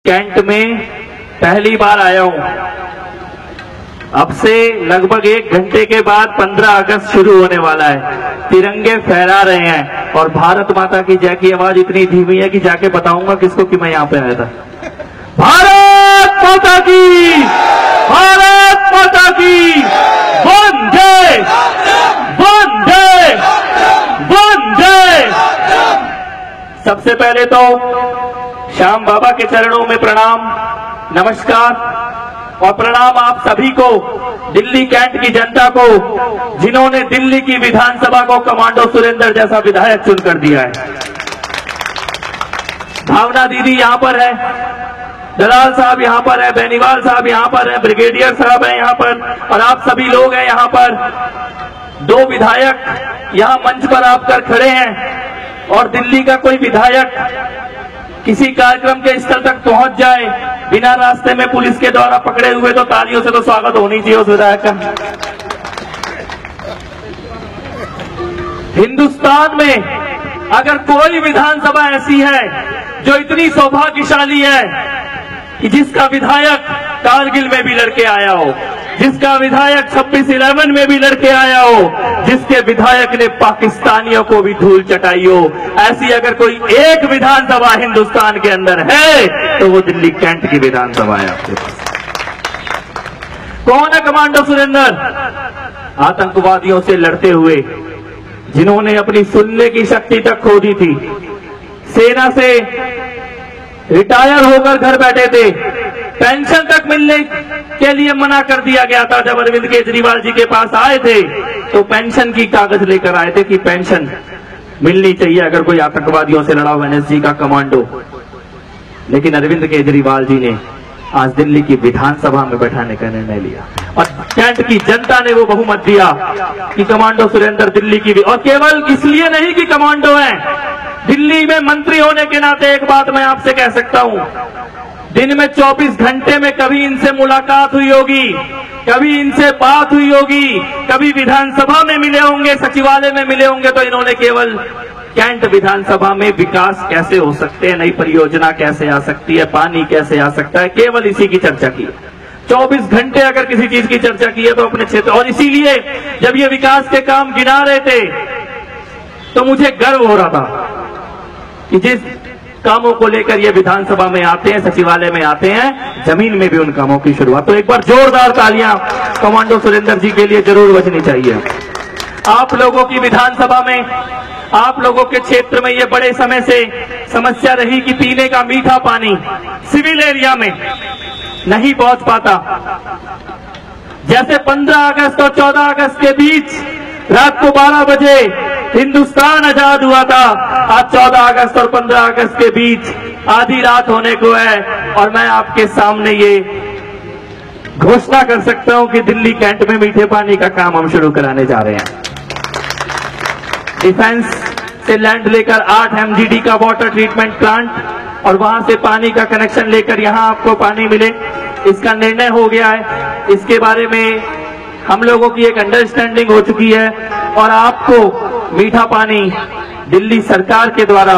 Cantt में पहली बार आया हूं। अब से लगभग 1 घंटे के बाद 15 अगस्त शुरू होने वाला है। तिरंगे फहरा रहे हैं और भारत माता की जय की आवाज इतनी धीमी है कि जाके बताऊंगा किसको कि मैं यहां पे आया था। भारत माता की, भारत माता की, वंदे वंदे वंदे। सबसे पहले तो श्याम बाबा के चरणों में प्रणाम, नमस्कार और प्रणाम आप सभी को, दिल्ली कैंट की जनता को, जिन्होंने दिल्ली की विधानसभा को कमांडो सुरेंद्र जैसा विधायक चुनकर दिया है। भावना दीदी यहां पर है, दलाल साहब यहां पर है, बेनीवाल साहब यहां पर है, ब्रिगेडियर साहब है यहां पर और आप सभी लोग हैं यहां पर। 2 विधायक यहां मंच पर आकर खड़े हैं और दिल्ली का कोई विधायक किसी कार्यक्रम के स्थल तक पहुंच जाए बिना रास्ते में पुलिस के द्वारा पकड़े हुए तो तालियों से तो स्वागत होनी चाहिए उस विधायक का। हिंदुस्तान में अगर कोई विधानसभा ऐसी है जो इतनी सौभाग्यशाली है कि जिसका विधायक कारगिल में भी लड़के आया हो, जिसका विधायक 26/11 में भी लड़के आया हो, जिसके विधायक ने पाकिस्तानियों को भी धूल चटाई हो, ऐसी अगर कोई एक विधानसभा हिंदुस्तान के अंदर है तो वो दिल्ली कैंट की विधानसभा है। आपके पास कौन है कमांडो सुरेंद्र? आतंकवादियों से लड़ते हुए, जिन्होंने अपनी सुनने की शक्ति तक खो दी थी, सेना से रिटायर होकर घर बैठे थे, पेंशन तक मिलने के लिए मना कर दिया गया था। जब अरविंद केजरीवाल जी के पास आए थे तो पेंशन की कागज लेकर आए थे कि पेंशन मिलनी चाहिए अगर कोई आतंकवादियों से लड़ा हुआ एनएसजी का कमांडो। लेकिन अरविंद केजरीवाल जी ने आज दिल्ली की विधानसभा में बैठाने का निर्णय लिया और कैंट की जनता ने वो बहुमत दिया कि कमांडो सुरेंद्र दिल्ली की, और केवल इसलिए नहीं कि कमांडो हैं, दिल्ली में मंत्री होने के नाते एक बात मैं आपसे कह सकता हूं, दिन में 24 घंटे में कभी इनसे मुलाकात हुई होगी, कभी इनसे बात हुई होगी, कभी विधानसभा में मिले होंगे, सचिवालय में मिले होंगे, तो इन्होंने केवल कैंट विधानसभा में विकास कैसे हो सकते हैं, नई परियोजना कैसे आ सकती है, पानी कैसे आ सकता है, केवल इसी की चर्चा की। 24 घंटे अगर किसी चीज की चर्चा की है तो अपने क्षेत्र, और इसीलिए जब ये विकास के काम गिना रहे थे तो मुझे गर्व हो रहा था कि जिस कामों को लेकर ये विधानसभा में आते हैं, सचिवालय में आते हैं, जमीन में भी उन कामों की शुरुआत। तो एक बार जोरदार तालियां कमांडो सुरेंद्र जी के लिए जरूर बजनी चाहिए। आप लोगों की विधानसभा में, आप लोगों के क्षेत्र में ये बड़े समय से समस्या रही कि पीने का मीठा पानी सिविल एरिया में नहीं पहुंच पाता। जैसे 15 अगस्त और 14 अगस्त के बीच रात को 12 बजे हिंदुस्तान आजाद हुआ था, आज 14 अगस्त और 15 अगस्त के बीच आधी रात होने को है और मैं आपके सामने ये घोषणा कर सकता हूं कि दिल्ली कैंट में मीठे पानी का काम हम शुरू कराने जा रहे हैं। डिफेंस से लैंड लेकर 8 MGD का वाटर ट्रीटमेंट प्लांट और वहां से पानी का कनेक्शन लेकर यहां आपको पानी मिले, इसका निर्णय हो गया है। इसके बारे में हम लोगों की एक अंडरस्टैंडिंग हो चुकी है और आपको मीठा पानी दिल्ली सरकार के द्वारा,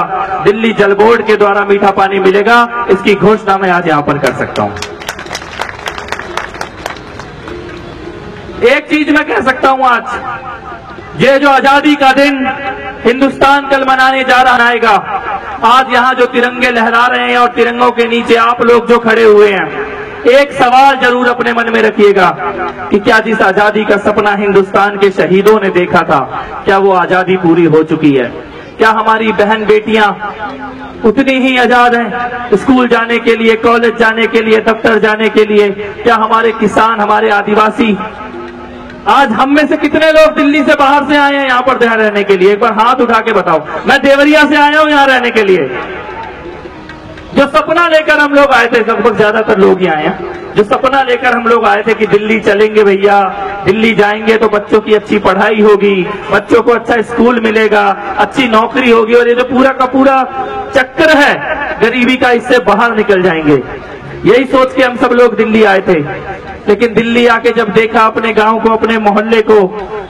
दिल्ली जल बोर्ड के द्वारा मीठा पानी मिलेगा, इसकी घोषणा मैं आज यहां पर कर सकता हूं। एक चीज मैं कह सकता हूं, आज ये जो आजादी का दिन हिंदुस्तान कल मनाने जा रहा आएगा, आज यहां जो तिरंगे लहरा रहे हैं और तिरंगों के नीचे आप लोग जो खड़े हुए हैं, एक सवाल जरूर अपने मन में रखिएगा कि क्या जिस आजादी का सपना हिंदुस्तान के शहीदों ने देखा था, क्या वो आजादी पूरी हो चुकी है? क्या हमारी बहन बेटियां उतनी ही आजाद हैं स्कूल जाने के लिए, कॉलेज जाने के लिए, दफ्तर जाने के लिए? क्या हमारे किसान, हमारे आदिवासी, आज हम में से कितने लोग दिल्ली से बाहर से आए हैं यहाँ पर रहने के लिए? एक बार हाथ उठा के बताओ। मैं देवरिया से आया हूँ यहाँ रहने के लिए। जो सपना लेकर हम लोग आए थे, लगभग ज्यादातर लोग ही आए हैं, जो सपना लेकर हम लोग आए थे कि दिल्ली चलेंगे भैया, दिल्ली जाएंगे तो बच्चों की अच्छी पढ़ाई होगी, बच्चों को अच्छा स्कूल मिलेगा, अच्छी नौकरी होगी और ये जो पूरा का पूरा चक्कर है गरीबी का, इससे बाहर निकल जाएंगे। यही सोच के हम सब लोग दिल्ली आए थे। लेकिन दिल्ली आके जब देखा अपने गांव को, अपने मोहल्ले को,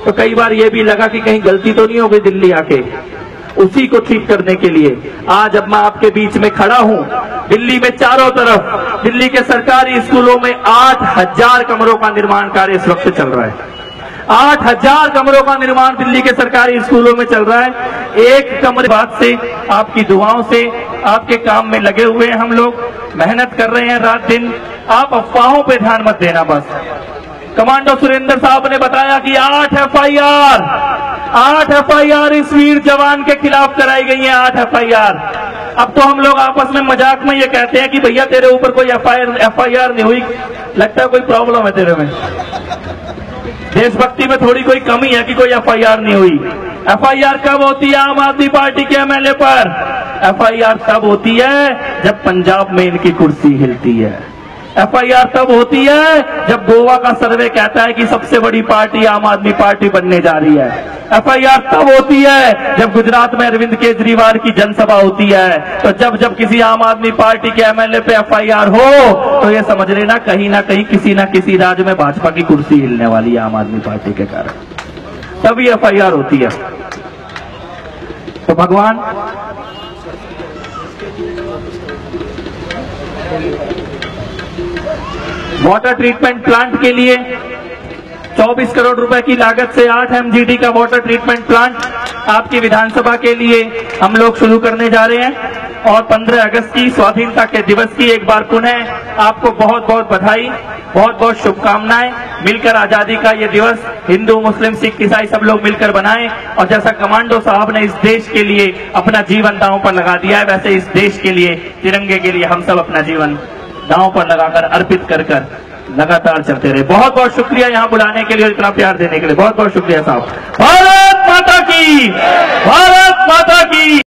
तो कई बार ये भी लगा कि कहीं गलती तो नहीं हो गई दिल्ली आके। उसी को ठीक करने के लिए आज अब मैं आपके बीच में खड़ा हूं। दिल्ली में चारों तरफ दिल्ली के सरकारी स्कूलों में 8,000 कमरों का निर्माण कार्य इस वक्त चल रहा है। 8,000 कमरों का निर्माण दिल्ली के सरकारी स्कूलों में चल रहा है। एक कमरे बाद से आपकी दुआओं से आपके काम में लगे हुए हैं हम लोग, मेहनत कर रहे हैं रात दिन। आप अफवाहों पे ध्यान मत देना बस। कमांडो सुरेंद्र साहब ने बताया कि 8 एफआईआर इस वीर जवान के खिलाफ कराई गई हैं। 8 एफआईआर। अब तो हम लोग आपस में मजाक में ये कहते हैं कि भैया तेरे ऊपर कोई एफआईआर नहीं हुई, लगता है कोई प्रॉब्लम है तेरे में। देशभक्ति में थोड़ी कोई कमी है कि कोई एफआईआर नहीं हुई। एफआईआर कब होती है आम आदमी पार्टी के एमएलए पर? एफआईआर तब होती है जब पंजाब में इनकी कुर्सी हिलती है। एफआईआर तब होती है जब गोवा का सर्वे कहता है कि सबसे बड़ी पार्टी आम आदमी पार्टी बनने जा रही है। एफआईआर तब होती है जब गुजरात में अरविंद केजरीवाल की जनसभा होती है। तो जब जब किसी आम आदमी पार्टी के एमएलए पे एफआईआर हो तो ये समझ लेना कहीं ना कहीं किसी ना किसी राज्य में भाजपा की कुर्सी हिलने वाली है आम आदमी पार्टी के कारण, तभी एफआईआर होती है। तो भगवान वाटर ट्रीटमेंट प्लांट के लिए 24 करोड़ रुपए की लागत से 8 MGD का वाटर ट्रीटमेंट प्लांट आपकी विधानसभा के लिए हम लोग शुरू करने जा रहे हैं। और 15 अगस्त की स्वाधीनता के दिवस की एक बार पुनः आपको बहुत बहुत बधाई, बहुत बहुत शुभकामनाएं। मिलकर आजादी का ये दिवस हिंदू मुस्लिम सिख ईसाई सब लोग मिलकर बनाएं। और जैसा कमांडो साहब ने इस देश के लिए अपना जीवन दांव पर लगा दिया है, वैसे इस देश के लिए, तिरंगे के लिए हम सब अपना जीवन दांव पर लगाकर अर्पित कर लगातार चलते रहे। बहुत बहुत शुक्रिया यहाँ बुलाने के लिए और इतना प्यार देने के लिए। बहुत बहुत शुक्रिया साहब। भारत माता की, भारत माता की।